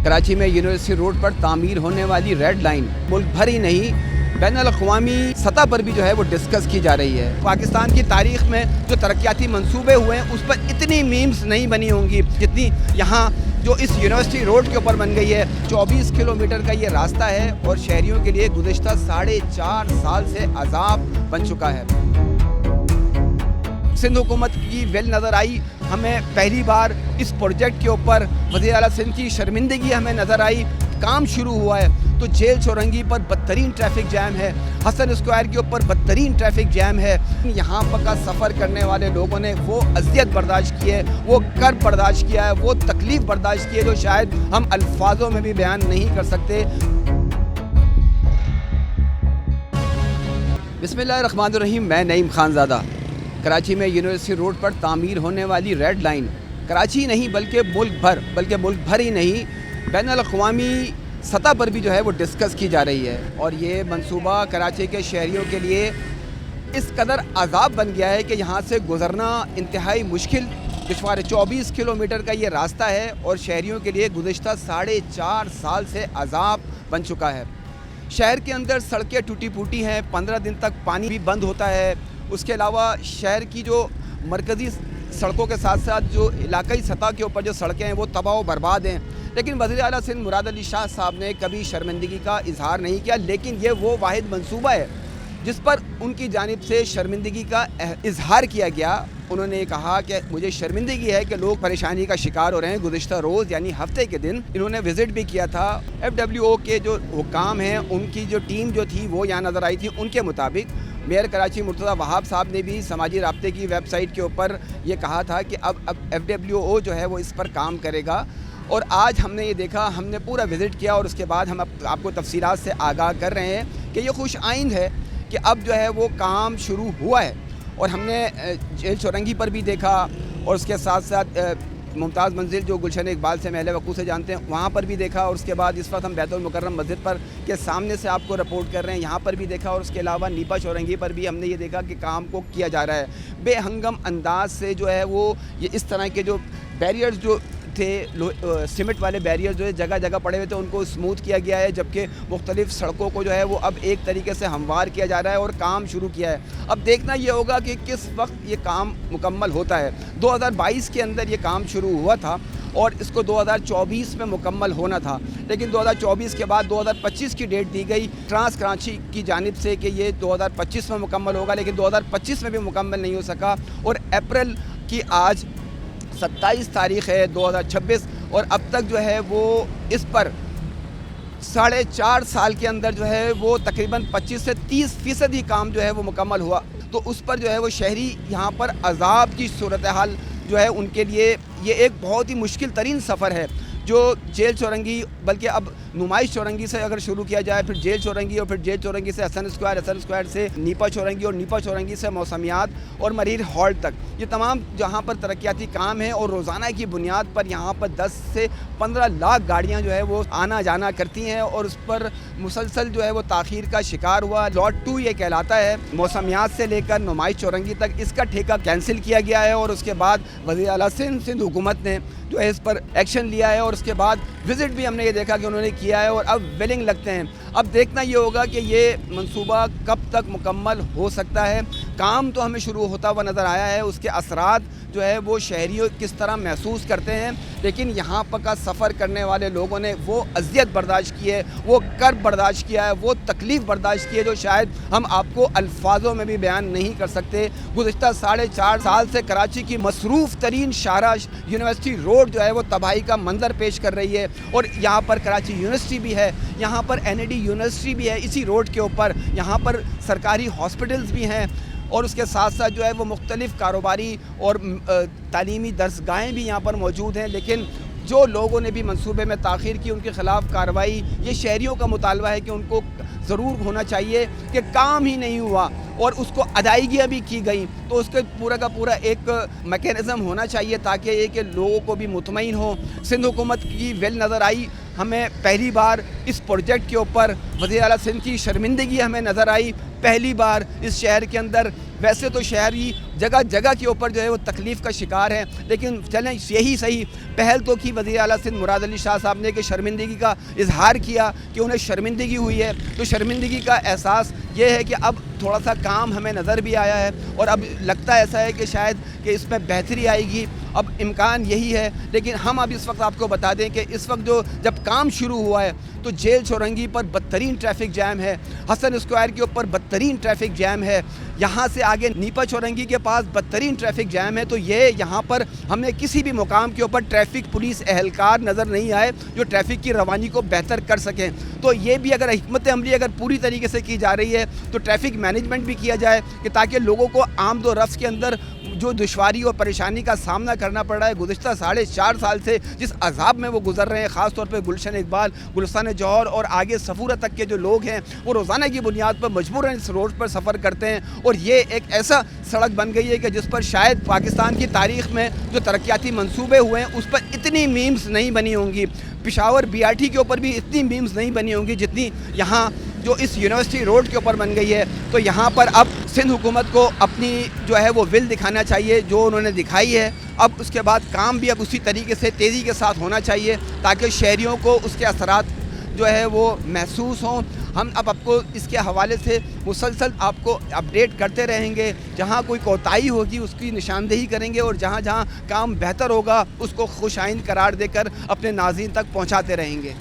کراچی میں university road پر تعمیر ہونے والی ریڈ لائن ملک بھر ہی نہیں بین الاقوامی سطح پر بھی جو ہے وہ ڈسکس کی جا رہی ہے۔ پاکستان کی تاریخ میں جو ترقیاتی منصوبے ہوئے ہیں اس پر اتنی میمز نہیں بنی ہوں گی جتنی یہاں جو اس یونیورسٹی روڈ کے اوپر بن گئی ہے۔ 24 کلومیٹر کا یہ راستہ ہے اور شہریوں کے لیے گزشتہ 4.5 سال سے عذاب بن چکا ہے۔ سندھ حکومت کی ویل نظر آئی، ہمیں پہلی بار اس پروجیکٹ کے اوپر وزیر اعلیٰ سندھ کی شرمندگی ہمیں نظر آئی۔ کام شروع ہوا ہے تو جیل چورنگی پر بدترین ٹریفک جیم ہے، حسن اسکوائر کے اوپر بدترین ٹریفک جیم ہے۔ یہاں پر کا سفر کرنے والے لوگوں نے وہ اذیت برداشت کی ہے، وہ کرب برداشت کیا ہے، وہ تکلیف برداشت کی ہے جو شاید ہم الفاظوں میں بھی بیان نہیں کر سکتے۔ بسم اللہ الرحمن الرحیم، میں نعیم خان زادہ۔ کراچی میں یونیورسٹی روڈ پر تعمیر ہونے والی ریڈ لائن کراچی نہیں بلکہ ملک بھر ہی نہیں بین الاقوامی سطح پر بھی جو ہے وہ ڈسکس کی جا رہی ہے، اور یہ منصوبہ کراچی کے شہریوں کے لیے اس قدر عذاب بن گیا ہے کہ یہاں سے گزرنا انتہائی مشکل دشوار ہے۔ 24 کلومیٹر کا یہ راستہ ہے اور شہریوں کے لیے گزشتہ 4.5 سال سے عذاب بن چکا ہے۔ شہر کے اندر سڑکیں ٹوٹی پھوٹی ہیں، 15 دن تک پانی بھی بند ہوتا ہے۔ اس کے علاوہ شہر کی جو مرکزی سڑکوں کے ساتھ ساتھ جو علاقائی سطح کے اوپر جو سڑکیں ہیں وہ تباہ و برباد ہیں، لیکن وزیر اعلیٰ سندھ مراد علی شاہ صاحب نے کبھی شرمندگی کا اظہار نہیں کیا۔ لیکن یہ وہ واحد منصوبہ ہے جس پر ان کی جانب سے شرمندگی کا اظہار کیا گیا۔ انہوں نے کہا کہ مجھے شرمندگی ہے کہ لوگ پریشانی کا شکار ہو رہے ہیں۔ گزشتہ روز یعنی ہفتے کے دن انہوں نے وزٹ بھی کیا تھا۔ FWO کے جو حکام ہیں ان کی جو ٹیم جو تھی وہ یہاں نظر آئی تھی۔ ان کے مطابق میئر کراچی مرتضیٰ وہاب صاحب نے بھی سماجی رابطے کی ویب سائٹ کے اوپر یہ کہا تھا کہ اب FWO جو ہے وہ اس پر کام کرے گا، اور آج ہم نے یہ دیکھا، ہم نے پورا وزٹ کیا اور اس کے بعد ہم آپ کو تفصیلات سے آگاہ کر رہے ہیں کہ یہ خوش آئند ہے کہ اب جو ہے وہ کام شروع ہوا ہے۔ اور ہم نے جیل چورنگی پر بھی دیکھا اور اس کے ساتھ ساتھ ممتاز منزل جو گلشن اقبال سے محل وقوع سے جانتے ہیں وہاں پر بھی دیکھا، اور اس کے بعد اس وقت ہم بیت المکرم مسجد پر کے سامنے سے آپ کو رپورٹ کر رہے ہیں، یہاں پر بھی دیکھا، اور اس کے علاوہ نیپا چورنگی پر بھی ہم نے یہ دیکھا کہ کام کو کیا جا رہا ہے۔ بے ہنگم انداز سے جو ہے وہ یہ اس طرح کے جو بیریئرز جو تھے سیمنٹ والے بیریئر جو ہے جگہ جگہ پڑے ہوئے تھے ان کو اسموتھ کیا گیا ہے، جبکہ مختلف سڑکوں کو جو ہے وہ اب ایک طریقے سے ہموار کیا جا رہا ہے اور کام شروع کیا ہے۔ اب دیکھنا یہ ہوگا کہ کس وقت یہ کام مکمل ہوتا ہے۔ 2022 کے اندر یہ کام شروع ہوا تھا اور اس کو 2024 میں مکمل ہونا تھا، لیکن 2024 کے بعد 2025 کی ڈیٹ دی گئی ٹرانس کراچی کی جانب سے کہ یہ 2025 میں مکمل ہوگا، لیکن 2025 میں بھی مکمل نہیں ہو سکا، اور اپریل کی آج 27 تاریخ ہے 2026، اور اب تک جو ہے وہ اس پر 4.5 سال کے اندر جو ہے وہ تقریباً 25 سے 30% ہی کام جو ہے وہ مکمل ہوا۔ تو اس پر جو ہے وہ شہری یہاں پر عذاب کی صورتحال جو ہے ان کے لیے یہ ایک بہت ہی مشکل ترین سفر ہے۔ جو جیل چورنگی بلکہ اب نمائش چورنگی سے اگر شروع کیا جائے، پھر جیل چورنگی، اور پھر جیل چورنگی سے حسن اسکوائر سے نیپا چورنگی، اور نیپا چورنگی سے موسمیات اور مریر ہال تک، یہ تمام جہاں پر ترقیاتی کام ہیں، اور روزانہ کی بنیاد پر یہاں پر 10 سے 15 لاکھ گاڑیاں جو ہے وہ آنا جانا کرتی ہیں، اور اس پر مسلسل جو ہے وہ تاخیر کا شکار ہوا۔ لوٹ 2 یہ کہلاتا ہے، موسمیات سے لے کر نمائش چورنگی تک اس کا ٹھیکہ کینسل کیا گیا ہے، اور اس کے بعد وزیر اعلیٰ سندھ حکومت نے جو ہے اس پر ایکشن لیا ہے، اور اس کے بعد وزٹ بھی ہم نے یہ دیکھا کہ انہوں نے کیا ہے، اور اب ویلنگ لگتے ہیں۔ اب دیکھنا یہ ہوگا کہ یہ منصوبہ کب تک مکمل ہو سکتا ہے۔ کام تو ہمیں شروع ہوتا ہوا نظر آیا ہے، اس کے اثرات جو ہے وہ شہریوں کس طرح محسوس کرتے ہیں، لیکن یہاں پر کا سفر کرنے والے لوگوں نے وہ اذیت برداشت کی ہے، وہ کرب برداشت کیا ہے، وہ تکلیف برداشت کی ہے جو شاید ہم آپ کو الفاظوں میں بھی بیان نہیں کر سکتے۔ گزشتہ 4.5 سال سے کراچی کی مصروف ترین شاہراہ یونیورسٹی روڈ جو ہے وہ تباہی کا منظر پیش کر رہی ہے، اور یہاں پر کراچی یونیورسٹی بھی ہے، یہاں پر NAD یونیورسٹی بھی ہے اسی روڈ کے اوپر، یہاں پر سرکاری ہاسپٹلز بھی ہیں، اور اس کے ساتھ ساتھ جو ہے وہ مختلف کاروباری اور تعلیمی درسگاہیں بھی یہاں پر موجود ہیں، لیکن جو لوگوں نے بھی منصوبے میں تاخیر کی ان کے خلاف کارروائی، یہ شہریوں کا مطالبہ ہے کہ ان کو ضرور ہونا چاہیے کہ کام ہی نہیں ہوا اور اس کو ادائیگیاں بھی کی گئیں، تو اس کے پورا کا پورا ایک میکینزم ہونا چاہیے تاکہ یہ کہ لوگوں کو بھی مطمئن ہو۔ سندھ حکومت کی ویل نظر آئی، ہمیں پہلی بار اس پروجیکٹ کے اوپر وزیر اعلیٰ سندھ کی شرمندگی ہمیں نظر آئی، پہلی بار اس شہر کے اندر۔ ویسے تو شہری جگہ جگہ کے اوپر جو ہے وہ تکلیف کا شکار ہیں. لیکن چلیں یہی صحیح پہل تو کی وزیر اعلیٰ سندھ مراد علی شاہ صاحب نے کہ شرمندگی کا اظہار کیا کہ انہیں شرمندگی ہوئی ہے. تو شرمندگی کا احساس یہ ہے کہ اب تھوڑا سا کام ہمیں نظر بھی آیا ہے اور اب لگتا ایسا ہے کہ شاید کہ اس میں بہتری آئے گی. اب امکان یہی ہے. لیکن ہم اب اس وقت آپ کو بتا دیں کہ اس وقت جب کام شروع ہوا ہے تو جیل چورنگی پر بدترین ٹریفک جام ہے, حسن اسکوائر کے اوپر بدترین ٹریفک جام ہے, یہاں سے آگے نیپا چورنگی کے پاس بدترین ٹریفک جام ہے. تو یہ یہاں پر ہمیں کسی بھی مقام کے اوپر ٹریفک پولیس اہلکار نظر نہیں آئے جو ٹریفک کی روانی کو بہتر کر سکیں. تو یہ بھی اگر حکمت عملی اگر پوری طریقے سے کی جا رہی ہے تو ٹریفک مینجمنٹ بھی کیا جائے کہ تاکہ لوگوں کو آمد و رفت کے اندر جو دشواری اور پریشانی کا سامنا کرنا پڑ رہا ہے گزشتہ 4.5 سال سے جس عذاب میں وہ گزر رہے ہیں, خاص طور پہ گلشن اقبال, گلستان جوہر اور آگے صفورہ تک کے جو لوگ ہیں وہ روزانہ کی بنیاد پر مجبوراً اس روڈ پر سفر کرتے ہیں. اور یہ ایک ایسا سڑک بن گئی ہے کہ جس پر شاید پاکستان کی تاریخ میں جو ترقیاتی منصوبے ہوئے ہیں اس پر اتنی میمز نہیں بنی ہوں گی, پشاور BRT کے اوپر بھی اتنی میمز نہیں بنی ہوں گی جتنی یہاں جو اس یونیورسٹی روڈ کے اوپر بن گئی ہے. تو یہاں پر اب سندھ حکومت کو اپنی جو ہے وہ ول دکھانا چاہیے جو انہوں نے دکھائی ہے. اب اس کے بعد کام بھی اب اسی طریقے سے تیزی کے ساتھ ہونا چاہیے تاکہ شہریوں کو اس کے اثرات جو ہے وہ محسوس ہوں. ہم اب آپ کو اس کے حوالے سے مسلسل آپ کو اپڈیٹ کرتے رہیں گے. جہاں کوئی کوتاہی ہوگی اس کی نشاندہی کریں گے اور جہاں جہاں کام بہتر ہوگا اس کو خوش آئند قرار دے کر اپنے ناظرین تک پہنچاتے رہیں گے.